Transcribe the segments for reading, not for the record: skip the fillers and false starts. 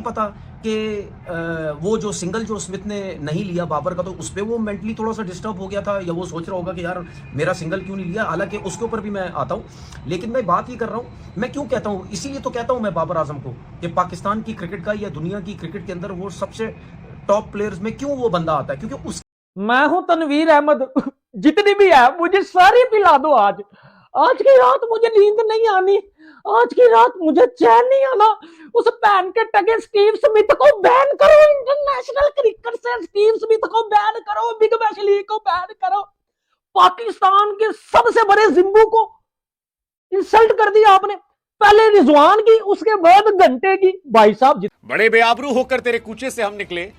पता कि वो जो सिंगल जो स्मिथ ने नहीं लिया बाबर का, तो उस पर वो मेंटली थोड़ा सा डिस्टर्ब हो गया था, या वो सोच रहा होगा कि यार मेरा सिंगल क्यों नहीं लिया। हालांकि उसके ऊपर भी मैं आता हूँ, लेकिन मैं बात ये कर रहा हूँ, मैं क्यों कहता हूँ, इसीलिए तो कहता हूँ मैं बाबर आजम को कि पाकिस्तान की क्रिकेट का या दुनिया की क्रिकेट के अंदर वो सबसे टॉप प्लेयर्स में क्यों वो बंदा आता है, क्योंकि उस मैं हूं तनवीर अहमद। जितनी भी है मुझे सारी पिला दो आज। आज की रात मुझे नींद नहीं आनी, आज की रात मुझे चैन नहीं आना। उस पैन के टके स्टीव स्मिथ को बैन करो, इंटरनेशनल क्रिकेट से स्टीव स्मिथ को बैन करो, बिग बैश लीग को बैन करो। पाकिस्तान के सबसे बड़े जिम्बू को इंसल्ट कर दिया आपने, पहले रिजवान की, उसके बाद घंटे की। भाई साहब बड़े बेआबरू होकर तेरे कूचे से हम निकले,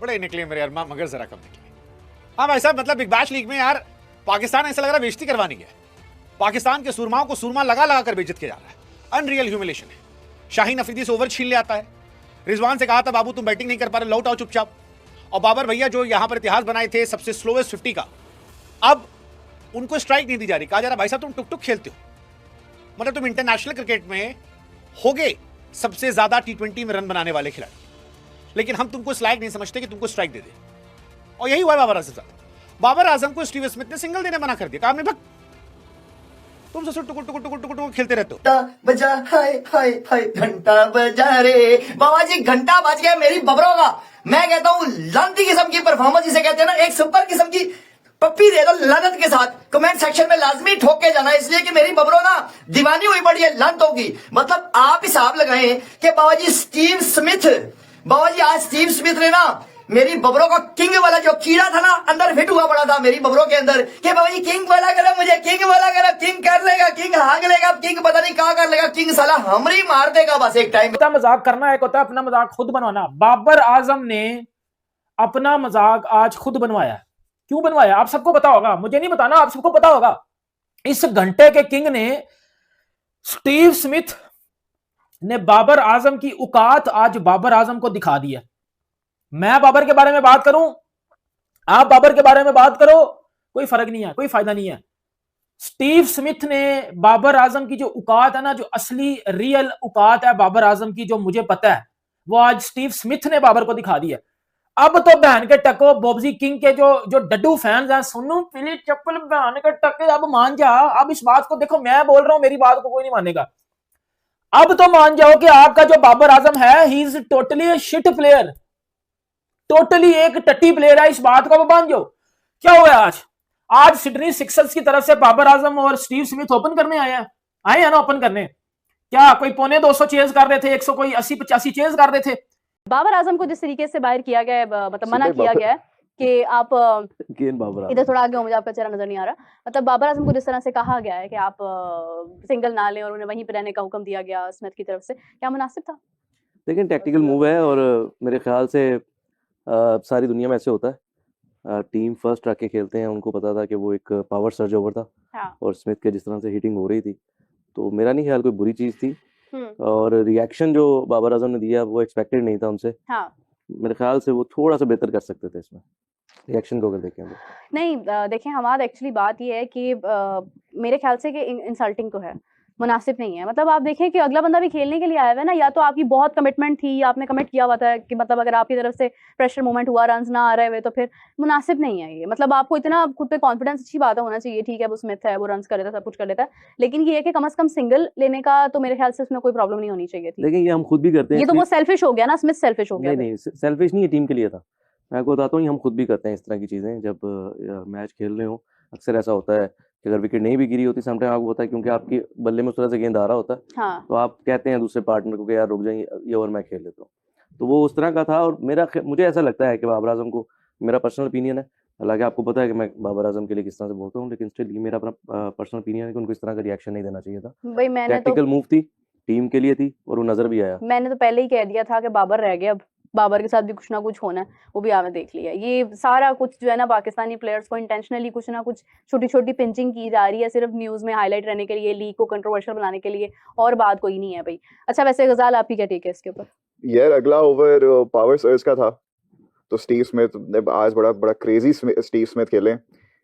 बड़े निकले मेरे अरमा, मगर जरा कम निकले। हाँ भाई साहब, मतलब बिग बैश लीग में यार पाकिस्तान ऐसा लग रहा है बेइज्जती करवानी है। पाकिस्तान के सुरमाओं को सुरमा लगा लगा कर बेइज्जत किया जा रहा है। अनरियल ह्यूमिलेशन है। शाहीन अफरीदी से ओवर छीन ले आता है। रिजवान से कहा था बाबू तुम बैटिंग नहीं कर पा रहे, लौट आओ चुपचाप। और बाबर भैया जो यहां पर इतिहास बनाए थे सबसे स्लोएस्ट 50 का, अब उनको स्ट्राइक नहीं दी जा रही। कहा जा रहा भाई साहब तुम टुक टुक खेलते हो, मतलब तुम इंटरनेशनल क्रिकेट में होगे सबसे ज्यादा T20 में रन बनाने वाले खिलाड़ी, लेकिन हम तुमको इस लायक नहीं समझते कि तुमको स्ट्राइक दे दे। और यही हुआ है बाबर आजम साहब। बाबर आजम को स्टीव स्मिथ ने सिंगल देने मना कर दिया। काम भग तुम सबसे टुकुर टुकुर टुकुर टुकुर टुकुर खेलते रहते हो। बजा हाय हाय हाय घंटा बजा रे बाबा जी, घंटा बज गया मेरी बबरों का। मैं कहता हूँ लांती किस्म की परफॉर्मेंस जिसे कहते हैं ना, एक सुपर किस्म की पप्पी दे दो लानत के साथ। कमेंट सेक्शन में लाजमी ठोक के जाना, इसलिए कि मेरी बबरों ना दीवानी हुई पड़ी है लानतों की। मतलब आप हिसाब लगाएं कि बाबा जी स्टीव स्मिथ, बाबा जी आज स्टीव स्मिथ ने ना मेरी बबरों का किंग वाला जो कीड़ा था ना अंदर फिट हुआ पड़ा था मेरी बबरों के अंदर, कि बाबा जी किंग वाला करो, मुझे किंग वाला करो, किंग कर लेगा, किंग हांग लेगा, किंग पता नहीं कहां कर लेगा, किंग साला हमरी मार देगा बस एक टाइम। मजाक करना एक होता है अपना मजाक खुद बनवाना। बाबर आजम ने अपना मजाक आज खुद बनवाया। क्यों बनवाया आप सबको पता होगा, मुझे नहीं बताना, आप सबको पता होगा। इस घंटे के किंग ने, स्टीव स्मिथ ने बाबर आजम की औकात आज बाबर आजम को दिखा दी है। मैं बाबर के बारे में बात करूं, आप बाबर के बारे में बात करो, कोई फर्क नहीं है, कोई फायदा नहीं है। स्टीव स्मिथ ने बाबर आजम की जो औकात है ना, जो असली रियल औकात है बाबर आजम की, जो मुझे पता है, वो आज स्टीव स्मिथ ने बाबर को दिखा दी है। अब तो बहन के टको बॉब्जी किंग के जो डड्डू फैंस हैं, सुनो पीली चप्पल बहन के टके, अब मान जा। अब इस बात को देखो, मैं बोल रहा हूं, मेरी बात को कोई नहीं मानेगा। अब तो मान जाओ कि आपका जो बाबर आजम है, he is totally shit player, totally एक टट्टी प्लेयर है। इस बात को मान जाओ। क्या हुआ आज? आज सिडनी सिक्सर्स की तरफ से बाबर आजम और स्टीव स्मिथ ओपन करने आए हैं ना ओपन करने। क्या कोई 250 चेज कर रहे थे, 100 कोई 80-85 चेज कर रहे थे। बाबर आजम को जिस तरीके से बाहर किया गया है, मतलब मना किया गया है कि आप इधर थोड़ा आगे हो, मुझे आपका चेहरा नजर नहीं आ रहा। मतलब बाबर आजम को जिस तरह से कहा गया है कि आप सिंगल ना लें और उन्हें वहीं पर रहने का हुक्म दिया गया स्मिथ की तरफ से, क्या मुनासिब था? देखिए टैक्टिकल मूव है, और मेरे ख्याल से सारी दुनिया में ऐसे होता है। टीम फर्स्ट रख के खेलते हैं, उनको पता था कि वो एक पावर सर्ज ओवर था। हाँ। और स्मिथ के जिस तरह से हिटिंग हो रही थी, तो मेरा नहीं ख्याल कोई बुरी चीज़ थी। और रिएक्शन जो बाबर आजम ने दिया वो एक्सपेक्टेड नहीं था उनसे। हाँ। मेरे ख्याल से वो थोड़ा सा बेहतर कर सकते थे इसमें। रिएक्शन को अगर देखें हम नहीं, देखें हमारा एक्चुअली बात ये है कि मेरे ख्याल से कि इंसल्टिंग तो है, मुनासिब नहीं है। मतलब आप देखें कि अगला बंदा भी खेलने के लिए आया हुआ है ना, या तो आपकी बहुत कमिटमेंट थी, आपने कमिट किया हुआ था कि मतलब अगर आपकी तरफ से प्रेशर मूवमेंट हुआ, रन्स ना आ रहे हुए, तो फिर मुनासिब नहीं है ये। मतलब आपको इतना खुद पे कॉन्फिडेंस, अच्छी बात होना चाहिए, ठीक है वो स्मिथ है, वो रन्स कर लेता है, सब कुछ कर लेता है, लेकिन ये है कि कम से कम सिंगल लेने का तो मेरे ख्याल से उसमें कोई प्रॉब्लम नहीं होनी चाहिए थी। लेकिन ये हम खुद भी करते हैं, ये तो वो सेल्फिश हो गया ना, स्मिथ सेल्फिश हो गया। नहीं सेल्फिश नहीं, टीम के लिए था। मैं आपको बताता हूँ, हम खुद भी करते हैं इस तरह की चीजें। जब मैच खेल रहे हो अक्सर ऐसा होता है कि अगर विकेट नहीं भी गिरी होती, समटाइम आपको होता है क्योंकि आपकी बल्ले में उस तरह से गेंद आ रहा होता है। हाँ। तो आप कहते हैं दूसरे पार्टनर को कि यार रुक जाइए, ये ओवर मैं खेल लेता हूँ। तो वो उस तरह का था। और मुझे ऐसा लगता है कि बाबर आजम को, मेरा पर्सनल ओपिनियन है, हालांकि आपको पता है कि मैं बाबर आजम के लिए किस तरह से बोलता हूँ, लेकिन स्टिल ये मेरा अपना पर्सनल ओपिनियन है कि उनको इस तरह का रिएक्शन नहीं देना चाहिए था। भाई मैंने टैक्टिकल मूव थी, टीम के लिए थी, और वो नजर भी आया। मैंने तो पहले ही कह दिया था कि बाबर रह गया, अब बाबर के साथ भी कुछ ना कुछ होना है, वो भी आपने देख लिया। ये सारा कुछ जो है ना, पाकिस्तानी प्लेयर्स को इंटेंशनली कुछ ना कुछ छोटी छोटी पिंचिंग की जा रही है, सिर्फ न्यूज में हाईलाइट रहने के लिए, लीग को कंट्रोवर्शियल बनाने के लिए, और बात कोई नहीं है भाई। अच्छा वैसे गजाल आपकी क्या टेक है इसके ऊपर? यार अगला ओवर पावर सर्ज का था, तो स्टीव स्मिथ ने आज बड़ा क्रेजी स्टीव स्मिथ खेले।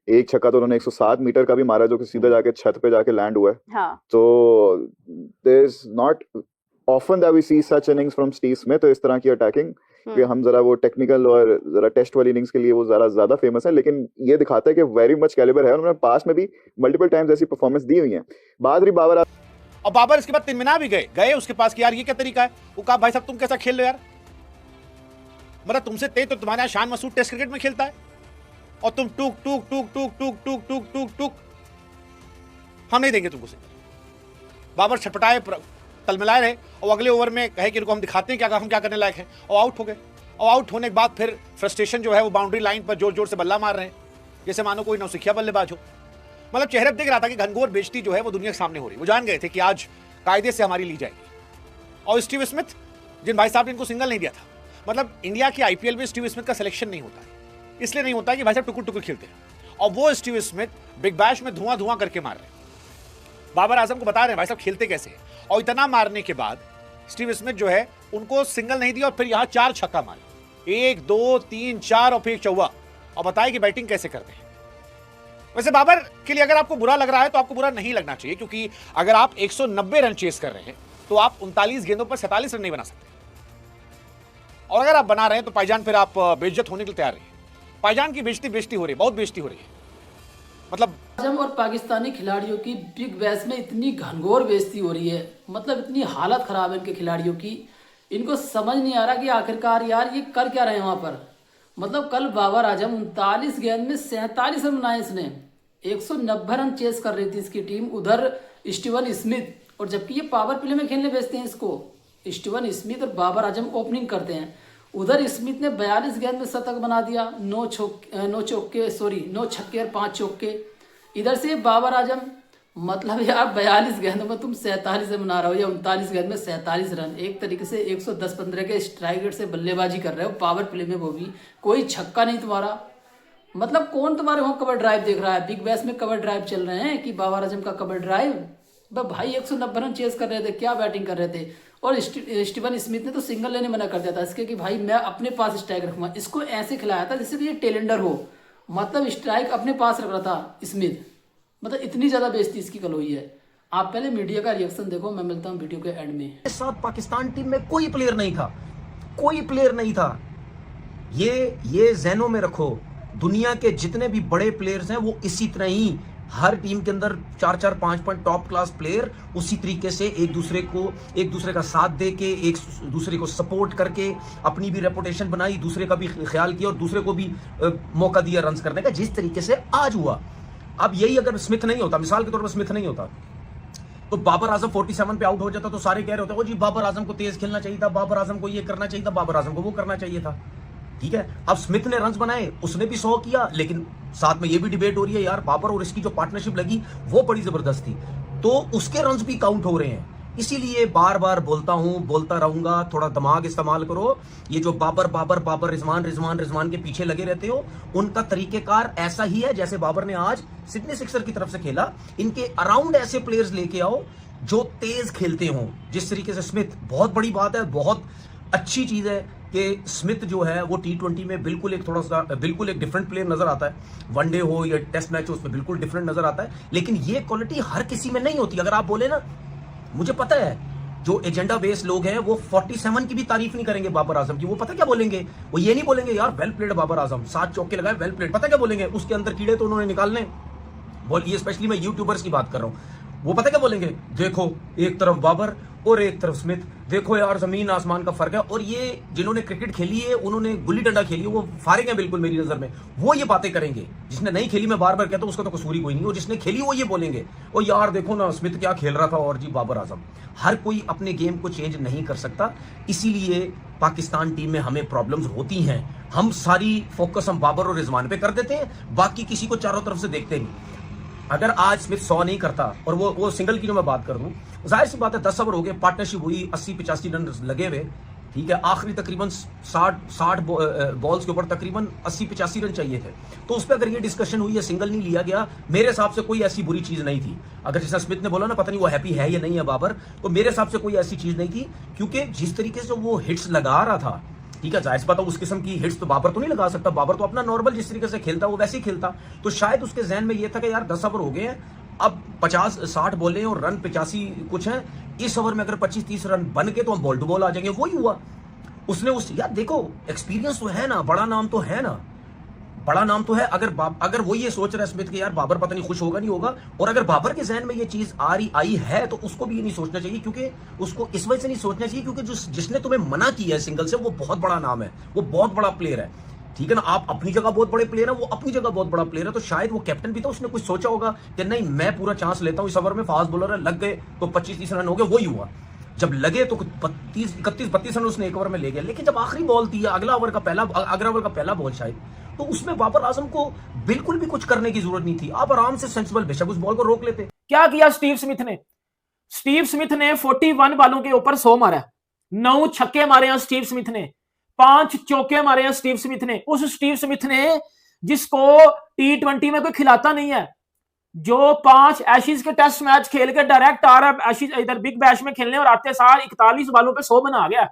एक छक्का तो उन्होंने 107 मीटर का भी मारा, जो कि सीधा जाके छत पे जाके लैंड हुआ है। हाँ। तो there is not often that we see such innings from Steve Smith, तो इस तरह की अटैकिंग कि हम जरा वो टेक्निकल और जरा टेस्ट वाली इनिंग्स के लिए वो जरा ज्यादा फेमस है, लेकिन ये दिखाता है कि वेरी मच कैलिबर है। उन्होंने पास में भी मल्टीपल टाइम्स ऐसी परफॉर्मेंस दी हुई है। बात रही बाबर और बाबर इसके बाद 3 मीनार भी गए उसके पास कि यार ये क्या तरीका है। वो कहा भाई साहब तुम कैसा खेल रहे हो यार, मतलब तुमसे तेज तो तुम्हारे यहाँ शान मसूद टेस्ट क्रिकेट में खेलता है और तुम टूक टूक टूक टूक टूक टूक टूक टूक टूक, हम नहीं देंगे तुमको सिंगल। बाबर छटपटाए तलमिलाए रहे और अगले ओवर में कहे कि रुको हम दिखाते हैं क्या हम क्या करने लायक हैं, और आउट हो गए। और आउट होने के बाद फिर फ्रस्ट्रेशन जो है वो बाउंड्री लाइन पर जोर जोर से बल्ला मार रहे हैं जैसे मानो कोई नौसिखिया बल्लेबाज हो। मतलब चेहरे पर दिख रहा था कि घनघोर बेइज्जती जो है वो दुनिया के सामने हो रही। वो जान गए थे कि आज कायदे से हमारी ली जाएगी। और स्टीव स्मिथ, जिन भाई साहब ने इनको सिंगल नहीं दिया था, मतलब इंडिया की आईपीएल में स्टीव स्मिथ का सिलेक्शन नहीं होता है, इसलिए नहीं होता कि भाई साहब टुकुर टुकुर खेलते हैं। और वो स्टीव स्मिथ बिग बैश में धुआं धुआं करके मार रहे हैं। बाबर आजम को बता रहे हैं भाई साहब खेलते कैसे हैं। और इतना मारने के बाद स्टीव स्मिथ जो है उनको सिंगल नहीं दिया और फिर यहां 4 छक्का मारे, 1 2 3 4 और फिर 1 चौवा, और बताए कि बैटिंग कैसे करते हैं। वैसे बाबर के लिए अगर आपको बुरा लग रहा है तो आपको बुरा नहीं लगना चाहिए, क्योंकि अगर आप 190 रन चेस कर रहे हैं तो आप 39 गेंदों पर 47 रन नहीं बना सकते। और अगर आप बना रहे हैं तो भाईजान फिर आप बेइज्जत होने के लिए तैयार रहिए। भाईजान की बेइज्जती हो रही है, बहुत बेइज्जती हो रही है। मतलब आजम और पाकिस्तानी खिलाड़ियों की बिग बैश में इतनी घनघोर बेइज्जती हो रही है, मतलब इतनी हालत खराब है इनके खिलाड़ियों की, इनको समझ नहीं आ रहा कि आखिरकार यार ये कर क्या रहे हैं वहां पर। मतलब कल बाबर आजम 39 गेंद में 47 रन बनाए इसने, 190 रन चेस कर रही थी इसकी टीम। उधर स्टीवन स्मिथ, और जबकि ये पावर प्ले में खेलने भेजते हैं इसको, स्टीवन स्मिथ और बाबर आजम ओपनिंग करते हैं। उधर स्मिथ ने 42 गेंद में शतक बना दिया, 9 छक्के और 5 चौके। इधर से बाबर आजम, मतलब यार 42 गेंदों में तुम 47 रन बना रहे हो या 39 गेंद में 47 रन, एक तरीके से 110-15 के स्ट्राइक रेट से बल्लेबाजी कर रहे हो पावर प्ले में, वो भी कोई छक्का नहीं तुम्हारा। मतलब कौन तुम्हारे वहाँ कवर ड्राइव देख रहा है? बिग बैश में कवर ड्राइव चल रहे हैं कि बाबर आजम का कवर ड्राइव। भाई 190 रन चेस कर रहे थे, क्या बैटिंग कर रहे थे। और स्टीवन स्मिथ ने तो सिंगल लेने मना कर दिया था इसके कि भाई मैं अपने पास स्ट्राइक रखूंगा। इसको ऐसे खिलाया था जैसे कि ये टेलेंडर हो, मतलब स्ट्राइक अपने पास रख रहा था स्मिथ। मतलब इतनी ज्यादा बेइज्जती इसकी कल हुई है। आप पहले मीडिया का रिएक्शन देखो, मैं मिलता हूँ वीडियो के एंड में। इस साथ पाकिस्तान टीम में कोई प्लेयर नहीं था, कोई प्लेयर नहीं था। ये ज़हनों में रखो, दुनिया के जितने भी बड़े प्लेयर्स हैं वो इसी तरह ही, हर टीम के अंदर 4-4, 5-5 टॉप क्लास प्लेयर उसी तरीके से एक दूसरे का साथ दे के, एक दूसरे को सपोर्ट करके अपनी भी रेपुटेशन बनाई, दूसरे का भी ख्याल किया और दूसरे को भी मौका दिया रन्स करने का, जिस तरीके से आज हुआ। अब यही अगर स्मिथ नहीं होता, मिसाल के तौर पर स्मिथ नहीं होता, तो बाबर आजम 47 पे आउट हो जाता तो सारे कह रहे होते, ओ जी बाबर आजम को तेज खेलना चाहिए था, बाबर आजम को ये करना चाहिए था, बाबर आजम को वो करना चाहिए था। ठीक है, अब स्मिथ ने रन्स बनाए, उसने भी 100 किया, लेकिन साथ में ये भी डिबेट हो रही है यार बाबर और इसकी जो पार्टनरशिप लगी वो बड़ी जबरदस्त थी, तो उसके रन्स भी काउंट हो रहे हैं। इसीलिए बार बार बोलता हूं, बोलता रहूंगा, थोड़ा दिमाग इस्तेमाल करो। ये जो बाबर रिजवान के पीछे लगे रहते हो, उनका तरीकेकार ऐसा ही है जैसे बाबर ने आज सिडनी सिक्सर की तरफ से खेला। इनके अराउंड ऐसे प्लेयर्स लेके आओ जो तेज खेलते हो, जिस तरीके से स्मिथ, बहुत बड़ी बात है, बहुत अच्छी चीज है कि स्मिथ जो है वो T20 में बिल्कुल एक डिफरेंट प्लेयर नजर आता है। वनडे हो या टेस्ट मैच हो, उसमें बिल्कुल डिफरेंट नजर आता है, लेकिन ये क्वालिटी हर किसी में नहीं होती। अगर आप बोले ना, मुझे पता है जो एजेंडा बेस्ड लोग हैं वो 47 की भी तारीफ नहीं करेंगे बाबर आजम की। वो पता क्या बोलेंगे, वो ये नहीं बोलेंगे यार वेल प्लेड बाबर आजम, 7 चौके लगाए, वेल प्लेड। पता क्या बोलेंगे, उसके अंदर कीड़े तो उन्होंने निकालने। ये स्पेशली मैं यूट्यूबर्स की बात कर रहा हूं। वो पता क्या बोलेंगे, देखो एक तरफ बाबर और एक तरफ स्मिथ, देखो यार जमीन आसमान का फर्क है। और ये जिन्होंने क्रिकेट खेली है, उन्होंने गुल्ली डंडा खेली है, वो फारिग है बिल्कुल मेरी नजर में, वो ये बातें करेंगे। जिसने नहीं खेली, मैं बार बार कहता हूं, उसका तो कसूर ही कोई नहीं। और जिसने खेली वो ये बोलेंगे, और यार देखो ना स्मिथ क्या खेल रहा था, और जी बाबर आजम। हर कोई अपने गेम को चेंज नहीं कर सकता, इसीलिए पाकिस्तान टीम में हमें प्रॉब्लम्स होती हैं। हम सारी फोकस हम बाबर और रिजवान पे कर देते हैं, बाकी किसी को चारों तरफ से देखते नहीं। अगर आज स्मिथ 100 नहीं करता, और वो सिंगल की जो मैं बात कर दूं, जाहिर सी बात है 10 ओवर हो गए, पार्टनरशिप हुई, 80-85 रन लगे हुए, ठीक है, आखिरी तकरीबन 60 बॉल्स के ऊपर तकरीबन 80-85 रन चाहिए थे। तो उस पर अगर ये डिस्कशन हुई है, सिंगल नहीं लिया गया, मेरे हिसाब से कोई ऐसी बुरी चीज नहीं थी। अगर जैसा स्मिथ ने बोला ना, पता नहीं वो हैप्पी है या नहीं है बाबर, तो मेरे हिसाब से कोई ऐसी चीज नहीं थी, क्योंकि जिस तरीके से वो हिट्स लगा रहा था, ठीक है, जाहिर बात है उस किस्म की हिट्स तो बाबर तो नहीं लगा सकता। बाबर तो अपना नॉर्मल जिस तरीके से खेलता वो वैसे ही खेलता। तो शायद उसके जहन में ये था कि यार 10 ओवर हो गए हैं, अब 50-60 बॉलें और रन 85 कुछ हैं, इस ओवर में अगर 25-30 रन बन के तो हम बॉल टू बॉल आ जाएंगे। वही हुआ उसने यार देखो एक्सपीरियंस तो है ना, बड़ा नाम तो है ना, बड़ा नाम तो है। अगर वो ये सोच रहा है स्मिथ कि यार बाबर पता नहीं खुश होगा नहीं होगा, और अगर बाबर के जहन में ये चीज आई है तो उसको भी ये नहीं सोचना चाहिए, क्योंकि उसको इस वजह से नहीं सोचना चाहिए क्योंकि जिसने तुम्हें मना किया है सिंगल से वो बहुत बड़ा नाम है, वो बहुत बड़ा प्लेयर है, ठीक है ना। आप अपनी जगह बहुत बड़े प्लेयर है, वो अपनी जगह बहुत बड़ा प्लेयर है, तो शायद वो कैप्टन भी था, उसने कुछ सोचा होगा कि नहीं मैं पूरा चांस लेता हूं इस ओवर में, फास्ट बॉलर है, लग गए तो 25-30 रन हो गए। वही हुआ, जब लगे तो 31-32 रन उसने एक ओवर में ले गया। लेकिन जब आखिरी बॉल थी, अगला ओवर का पहला बॉल शायद, तो उसमें बाबर आजम को बिल्कुल भी कुछ करने की जरूरत नहीं थी। आप आराम से सेंसिबल बेशक उस बॉल को रोक लेते। क्या किया स्टीव स्मिथ ने? स्टीव स्मिथ ने 41 बॉलों के ऊपर 100 मारा, 9 छक्के मारे हैं स्टीव स्मिथ ने, 5 चौके मारे हैं स्टीव स्मिथ ने। उस स्टीव स्मिथ ने जिसको T20 में कोई खिलाता नहीं है, जो 5 एशिज के टेस्ट मैच खेल के डायरेक्ट आ रहा है एशिज इधर बिग बैश में खेलने, और आते सार 41 बॉलों पे 100 बना गया।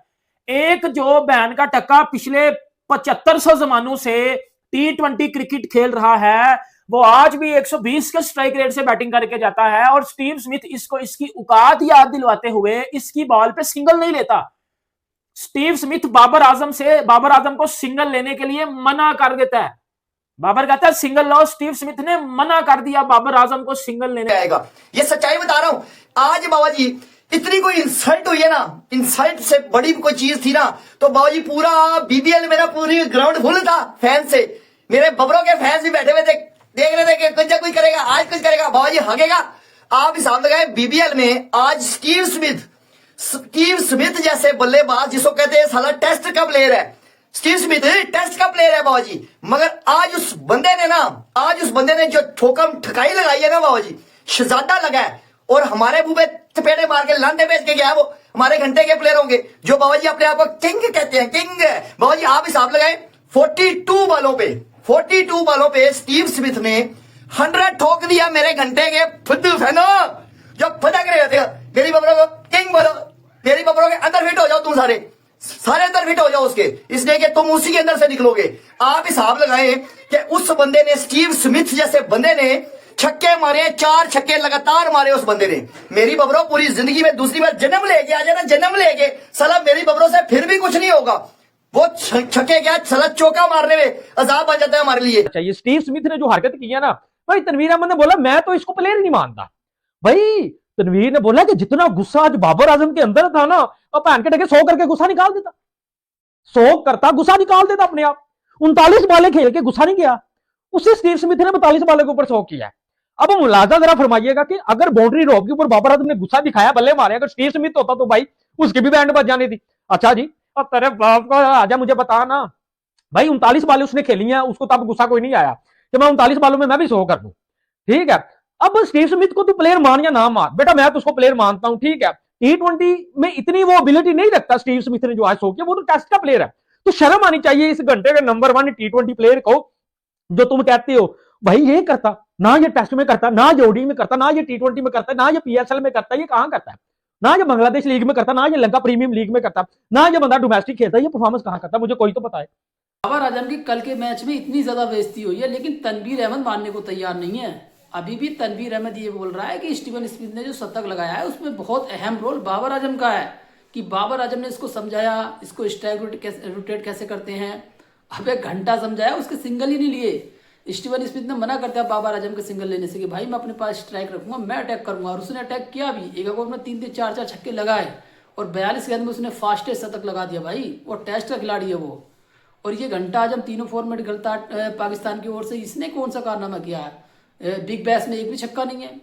एक जो बैन का टक्का पिछले 7500 जमानों से T20 क्रिकेट खेल रहा है, वो आज भी 120 के स्ट्राइक रेट से बैटिंग करके जाता है, और स्टीव स्मिथ इसको इसकी औकात याद दिलवाते हुए इसकी बॉल पे सिंगल नहीं लेता। स्टीव स्मिथ बाबर आजम को सिंगल लेने के लिए मना कर देता है। बाबर कहता है सिंगल लो, स्टीव स्मिथ ने मना कर दिया बाबर आजम को सिंगल लेने आएगा। ये सच्चाई बता रहा हूं। आज बाबा जी इतनी कोई इंसल्ट हुई है ना, इंसल्ट से बड़ी कोई चीज थी ना, तो बाबा जी पूरा BBL मेरा पूरी ग्राउंड फुल था फैन से। मेरे बबरों के फैंस भी बैठे हुए थे, देख रहे थे कि कुछ करेगा, आज कुछ करेगा, बाबा जी हगेगा। आप हिसाब लगाए BBL में आज स्टीव स्मिथ जैसे बल्लेबाज, जिसको कहते हैं साला टेस्ट का प्लेयर है, स्टीव स्मिथ टेस्ट का प्लेयर है बाबा जी, मगर आज उस बंदे ने जो ठोकम ठकाई लगाई है ना बाबा जी, शहजादा लगा है, और हमारे मुंह पे चपेटे मार के लांदे बेच के गया। वो हमारे घंटे के प्लेयर होंगे जो बाबा जी अपने आप को किंग कहते हैं, किंग। बाबा जी आप हिसाब लगाए 42 बॉलों पे स्टीव स्मिथ ने 100 ठोक दिया मेरे घंटे के फुद्दू फैनो जो फटक रहे थे। मेरी बबरों को किंग बोलो, मेरी बबरों के अंदर फिट हो जाओ, तुम सारे अंदर फिट हो जाओ उसके, इसलिए कि तुम उसी के अंदर से निकलोगे। आप हिसाब लगाएं कि उस बंदे ने, स्टीव स्मिथ जैसे बंदे ने छक्के मारे, 4 छक्के लगातार मारे उस बंदे ने। मेरी बबरों पूरी जिंदगी में दूसरी बार जन्म लेके आ जाए, जन्म लेके साला मेरी बबरों से फिर भी कुछ नहीं होगा। वो छक्के क्या साला चौका मारने में अजाब बन जाता है हमारे लिए। अच्छा, ये स्टीव स्मिथ ने जो हरकत की है ना भाई, तनवीर अहमद ने बोला मैं तो इसको प्लेयर नहीं मानता। भाई तनवीर ने बोला कि जितना गुस्सा आज बाबर आजम के अंदर था ना, और भैन के टके 100 करके गुस्सा निकाल देता, 100 करता गुस्सा निकाल देता अपने आप। 39 बॉलें खेल के गुस्सा नहीं किया, उससे स्टीव स्मिथ ने 42 बॉलों के ऊपर 100 किया है। अब मुलाजा जरा फरमाइएगा कि अगर बाउंड्री रोक के ऊपर बाबर आजम ने गुस्सा दिखाया, बल्ले मारे, अगर स्टीव स्मिथ होता तो भाई उसकी भी बैंड बज जानी थी। अच्छा जी, अब तेरे बाप का आजा मुझे बता ना भाई, 39 बॉलें उसने खेली हैं, उसको तब गुस्सा कोई नहीं आया कि मैं 39 बॉलों में मैं भी 100 कर दूं, ठीक है। अब स्टीव स्मिथ को तू प्लेयर मान या ना मान, बेटा मैं तो उसको प्लेयर मानता हूं, ठीक है। T20 में इतनी वो एबिलिटी नहीं रखता स्टीव स्मिथ ने जो आज 100 किया, वो तो टेस्ट का प्लेयर है। तो शर्म आनी चाहिए इस घंटे के नंबर 1 T20 प्लेयर को, जो तुम कहते हो भाई ये करता ना, ये टेस्ट में करता ना, ये ODI में करता ना, ये T20 में करता ना, ये PSL में करता, ये कहां करता है ना, ये बांग्लादेश लीग में करता ना, ये लंका प्रीमियम लीग में करता ना, ये बंदा डोमेस्टिक खेलता, ये परफॉर्मेंस कहां करता, मुझे कोई तो बताए। बाबर आजम की कल के मैच में इतनी ज्यादा बेइज्जती हुई है, लेकिन तनवीर अहमद मानने को तैयार नहीं है। अभी भी तनवीर अहमद ये बोल रहा है कि स्टीवन स्मिथ ने जो शतक लगाया है उसमें बहुत अहम रोल बाबर आजम का है, कि बाबर आजम ने इसको समझाया, इसको स्ट्राइक रोटेट कैसे करते हैं। अब 1 घंटा समझाया, उसके सिंगल ही नहीं लिए। स्टीवन स्मिथ ने मना कर दिया बाबर आजम के सिंगल लेने से कि भाई मैं अपने पास स्ट्राइक रखूंगा, मैं अटैक करूंगा, और उसने अटैक किया भी। एक ओवर में 3-3 4-4 छक्के लगाए, और 42 गेंद में उसने फास्टेस्ट शतक लगा दिया। भाई वो टेस्ट का खिलाड़ी है वो। और ये घंटा आजम तीनों फॉर्मेट खेलता पाकिस्तान की ओर से, इसने कौन सा कारनामा किया है? बिग बैश में एक भी छक्का नहीं है,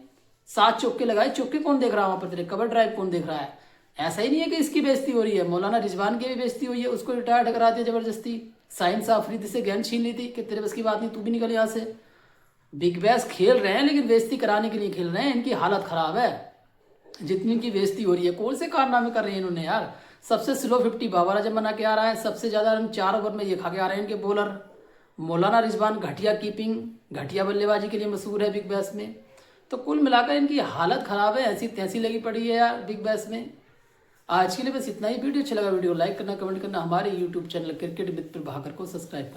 7 चौके लगाए। चौके कौन देख रहा है वहां पर? तेरे कवर ड्राइव कौन देख रहा है? ऐसा ही नहीं है कि इसकी बेइज्जती हो रही है, मौलाना रिजवान की भी बेइज्जती हुई है, उसको रिटायर करा दिया जबरदस्ती। साइंस आफरीदी से गेंद छीन ली थी कि तेरे बस की बात नहीं, तू भी निकल यहाँ से। बिग बैश खेल रहे हैं लेकिन बेइज्जती कराने के लिए खेल रहे हैं, इनकी हालत खराब है। जितनी इनकी बेइज्जती हो रही है, कौन से कारनामे कर रहे हैं इन्होंने यार। सबसे स्लो 50 बाबर आजम बना के आ रहा है, सबसे ज्यादा रन 4 ओवर में ये खा के आ रहे हैं इनके बॉलर। मौलाना रिजवान घटिया कीपिंग, घटिया बल्लेबाजी के लिए मशहूर है बिग बैश में। तो कुल मिलाकर इनकी हालत खराब है, ऐसी तैसी लगी पड़ी है यार बिग बैश में। आज के लिए बस इतना ही। वीडियो अच्छा लगा वीडियो लाइक करना, कमेंट करना, हमारे यूट्यूब चैनल क्रिकेट मित्र प्रभाकर को सब्सक्राइब करना।